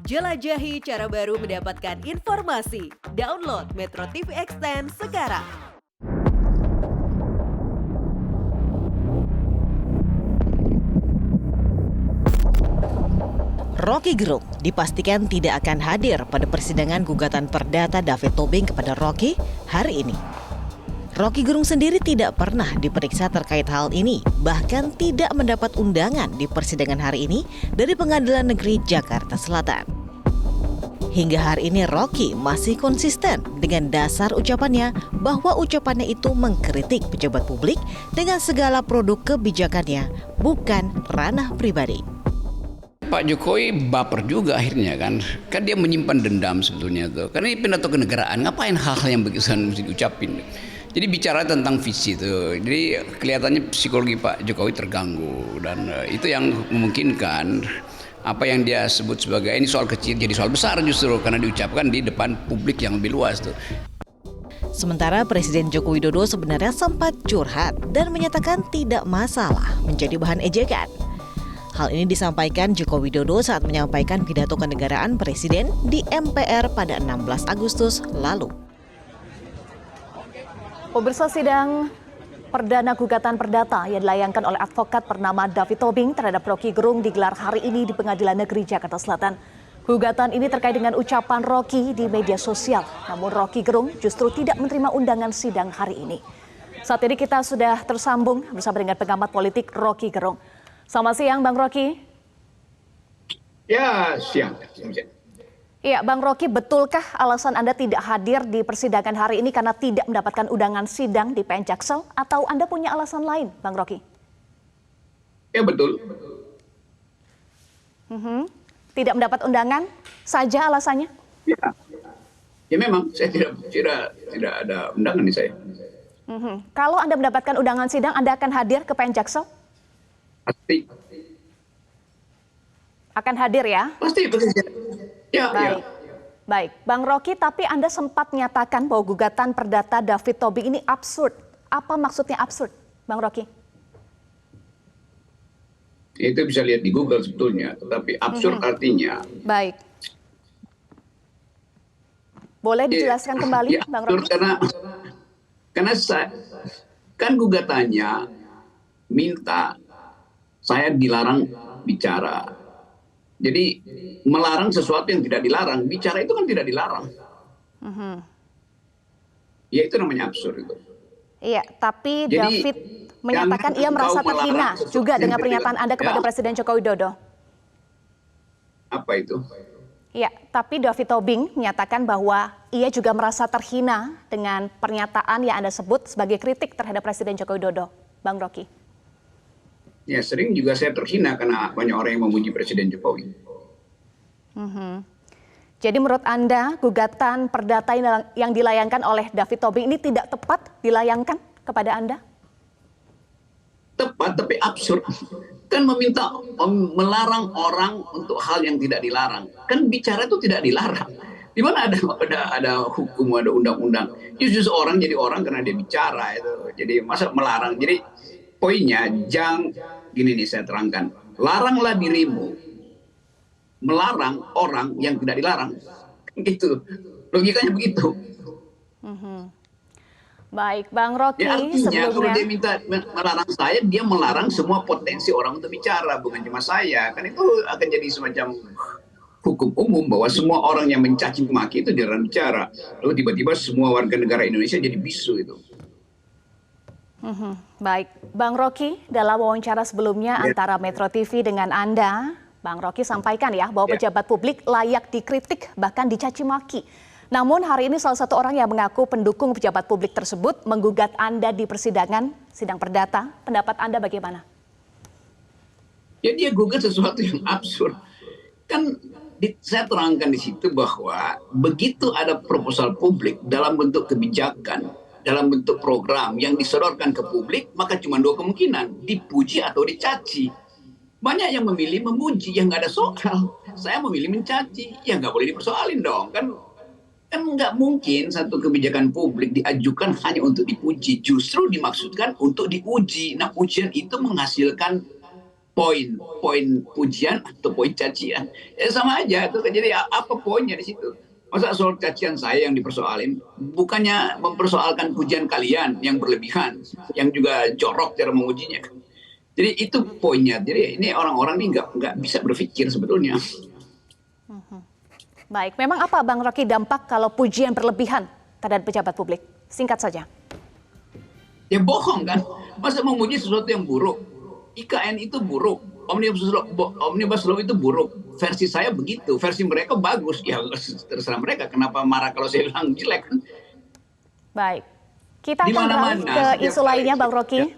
Jelajahi cara baru mendapatkan informasi. Download Metro TV Extend sekarang. Rocky Gerung dipastikan tidak akan hadir pada persidangan gugatan perdata David Tobing kepada Rocky hari ini. Rocky Gerung sendiri tidak pernah diperiksa terkait hal ini, bahkan tidak mendapat undangan di persidangan hari ini dari Pengadilan Negeri Jakarta Selatan. Hingga hari ini Rocky masih konsisten dengan dasar ucapannya bahwa ucapannya itu mengkritik pejabat publik dengan segala produk kebijakannya, bukan ranah pribadi. Pak Jokowi baper juga akhirnya kan dia menyimpan dendam sebetulnya tuh. Karena ini pidato kenegaraan, ngapain hal-hal yang begitu mesti diucapin. Jadi bicara tentang visi tuh. Jadi kelihatannya psikologi Pak Jokowi terganggu dan itu yang memungkinkan apa yang dia sebut sebagai ini soal kecil jadi soal besar justru karena diucapkan di depan publik yang lebih luas tuh. Sementara Presiden Joko Widodo sebenarnya sempat curhat dan menyatakan tidak masalah menjadi bahan ejekan. Hal ini disampaikan Joko Widodo saat menyampaikan pidato kenegaraan Presiden di MPR pada 16 Agustus lalu. Pemirsa, sidang perdana gugatan perdata yang dilayangkan oleh advokat bernama David Tobing terhadap Rocky Gerung digelar hari ini di Pengadilan Negeri Jakarta Selatan. Gugatan ini terkait dengan ucapan Rocky di media sosial. Namun Rocky Gerung justru tidak menerima undangan sidang hari ini. Saat ini kita sudah tersambung bersama dengan pengamat politik Rocky Gerung. Selamat siang, Bang Rocky. Ya, siang. Iya, Bang Rocky, betulkah alasan Anda tidak hadir di persidangan hari ini karena tidak mendapatkan undangan sidang di PN Jaksel? Atau Anda punya alasan lain, Bang Rocky? Ya, betul. Tidak mendapat undangan saja alasannya? Ya memang saya tidak ada undangan di saya. Kalau Anda mendapatkan undangan sidang, Anda akan hadir ke PN Jaksel? Pasti. Akan hadir ya? Pasti. Ya, baik. ya. Baik, Bang Rocky, tapi Anda sempat menyatakan bahwa gugatan perdata David Tobing ini absurd. Apa maksudnya absurd, Bang Rocky? Itu bisa lihat di Google sebetulnya, tetapi absurd artinya. Baik. Boleh dijelaskan kembali, Bang Rocky? Karena kan gugatannya minta saya dilarang bicara. Jadi melarang sesuatu yang tidak dilarang, bicara itu kan tidak dilarang. Ya itu namanya absurd itu. Iya, tapi Jadi, David menyatakan ia merasa terhina juga dengan pernyataan Anda kepada Presiden Joko Widodo. Apa itu? Iya, tapi David Tobing menyatakan bahwa ia juga merasa terhina dengan pernyataan yang Anda sebut sebagai kritik terhadap Presiden Joko Widodo, Bang Rocky. Ya sering juga saya terhina karena banyak orang yang memuji Presiden Jokowi. Jadi menurut Anda gugatan perdata yang dilayangkan oleh David Tobing ini tidak tepat dilayangkan kepada Anda? Tepat tapi absurd. Kan melarang orang untuk hal yang tidak dilarang. Kan bicara itu tidak dilarang. Di mana ada hukum, ada undang-undang. Justru orang jadi orang karena dia bicara itu. Jadi masa melarang. Jadi poinnya gini nih saya terangkan. Laranglah dirimu melarang orang yang tidak dilarang. Gitu. Logikanya begitu. Baik, Bang Rocky. Ya, artinya kalau sebelumnya dia minta melarang saya, dia melarang semua potensi orang untuk bicara, bukan cuma saya. Kan itu akan jadi semacam hukum umum bahwa semua orang yang mencaci maki itu dilarang bicara. Lalu tiba-tiba semua warga negara Indonesia jadi bisu itu. Baik, Bang Rocky, dalam wawancara sebelumnya antara Metro TV dengan Anda, Bang Rocky sampaikan ya bahwa pejabat publik layak dikritik bahkan dicaci maki. Namun hari ini salah satu orang yang mengaku pendukung pejabat publik tersebut menggugat Anda di persidangan sidang perdata. Pendapat Anda bagaimana? Ya dia gugat sesuatu yang absurd. Kan saya terangkan di situ bahwa begitu ada proposal publik dalam bentuk kebijakan, dalam bentuk program yang disodorkan ke publik, maka cuma dua kemungkinan, dipuji atau dicaci. Banyak yang memilih memuji, yang nggak ada soal. Saya memilih mencaci, ya nggak boleh dipersoalin dong. Kan nggak mungkin satu kebijakan publik diajukan hanya untuk dipuji, justru dimaksudkan untuk diuji. Nah ujian itu menghasilkan poin pujian atau poin cacian. Sama aja itu. Jadi apa poinnya di situ? Masa soal cacian saya yang dipersoalin, bukannya mempersoalkan pujian kalian yang berlebihan, yang juga jorok cara mengujinya. Jadi itu poinnya. Jadi ini orang-orang ini nggak bisa berpikir sebetulnya. Baik, memang apa Bang Rocky dampak kalau pujian berlebihan terhadap pejabat publik? Singkat saja. Ya bohong kan. Masa memuji sesuatu yang buruk? IKN itu buruk. Omnibus Law itu buruk. Versi saya begitu. Versi mereka bagus. Ya terserah mereka. Kenapa marah kalau saya bilang jelek kan? Baik. Kita akan beralih ke isu lainnya Bang Rocky. Ya.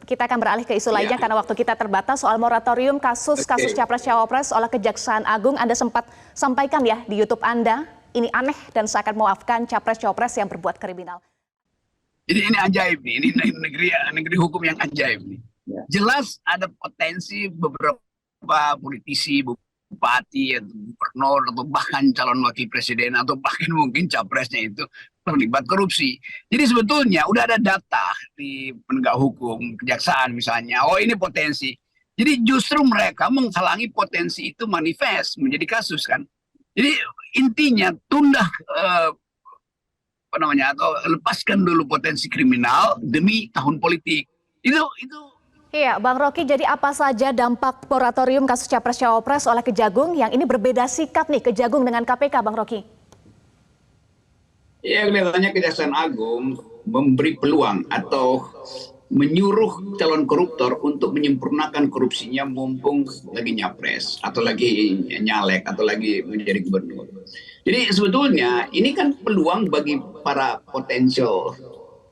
Kita akan beralih ke isu lainnya karena waktu kita terbatas soal moratorium kasus Capres-Cawapres oleh Kejaksaan Agung. Anda sempat sampaikan ya di YouTube Anda, ini aneh dan seakan memaafkan Capres-Cawapres yang berbuat kriminal. Jadi ini ajaib nih, ini negeri hukum yang ajaib nih. Jelas ada potensi beberapa politisi, bupati, gubernur, atau bahkan calon wakil presiden, atau bahkan mungkin capresnya itu terlibat korupsi. Jadi sebetulnya udah ada data di penegak hukum, kejaksaan misalnya, oh ini potensi. Jadi justru mereka menghalangi potensi itu manifest menjadi kasus kan. Jadi intinya tunda atau lepaskan dulu potensi kriminal demi tahun politik. Itu. Iya, Bang Rocky, jadi apa saja dampak moratorium kasus Capres-Cawapres oleh Kejagung yang ini berbeda sikap nih Kejagung dengan KPK, Bang Rocky? Ya, kelihatannya Kejaksaan Agung memberi peluang atau menyuruh calon koruptor untuk menyempurnakan korupsinya mumpung lagi nyapres atau lagi nyalek atau lagi menjadi gubernur. Jadi sebetulnya ini kan peluang bagi para potensial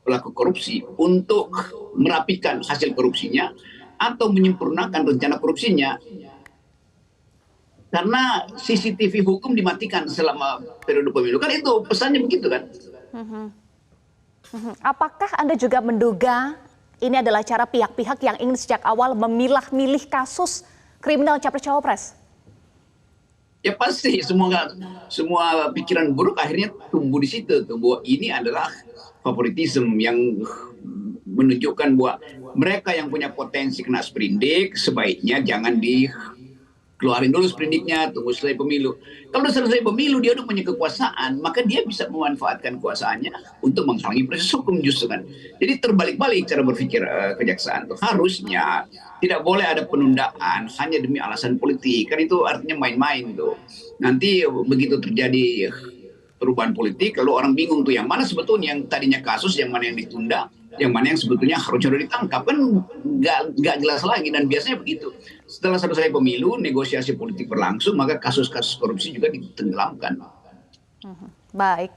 pelaku korupsi untuk merapikan hasil korupsinya atau menyempurnakan rencana korupsinya. Karena CCTV hukum dimatikan selama periode pemilu. Kan itu pesannya begitu kan. Apakah Anda juga menduga ini adalah cara pihak-pihak yang ingin sejak awal memilah-milih kasus kriminal Capres-Cawapres? Ya pasti semua pikiran buruk akhirnya tumbuh di situ. Bahwa ini adalah favoritisme yang menunjukkan bahwa mereka yang punya potensi kena sprindik sebaiknya jangan dikeluarin dulu sprindiknya, tunggu selesai pemilu. Kalau selesai pemilu dia udah punya kekuasaan, maka dia bisa memanfaatkan kekuasaannya untuk menghalangi proses hukum justru kan. Jadi terbalik-balik cara berpikir kejaksaan itu. Harusnya tidak boleh ada penundaan hanya demi alasan politik. Kan itu artinya main-main tuh. Nanti begitu terjadi perubahan politik, lalu orang bingung tuh yang mana sebetulnya yang tadinya kasus, yang mana yang ditunda, yang mana yang sebetulnya harusnya ditangkap, kan nggak jelas lagi. Dan biasanya begitu. Setelah selesai pemilu, negosiasi politik berlangsung, maka kasus-kasus korupsi juga ditenggelamkan. Baik.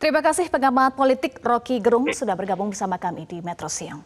Terima kasih pengamat politik Rocky Gerung sudah bergabung bersama kami di Metro Siang.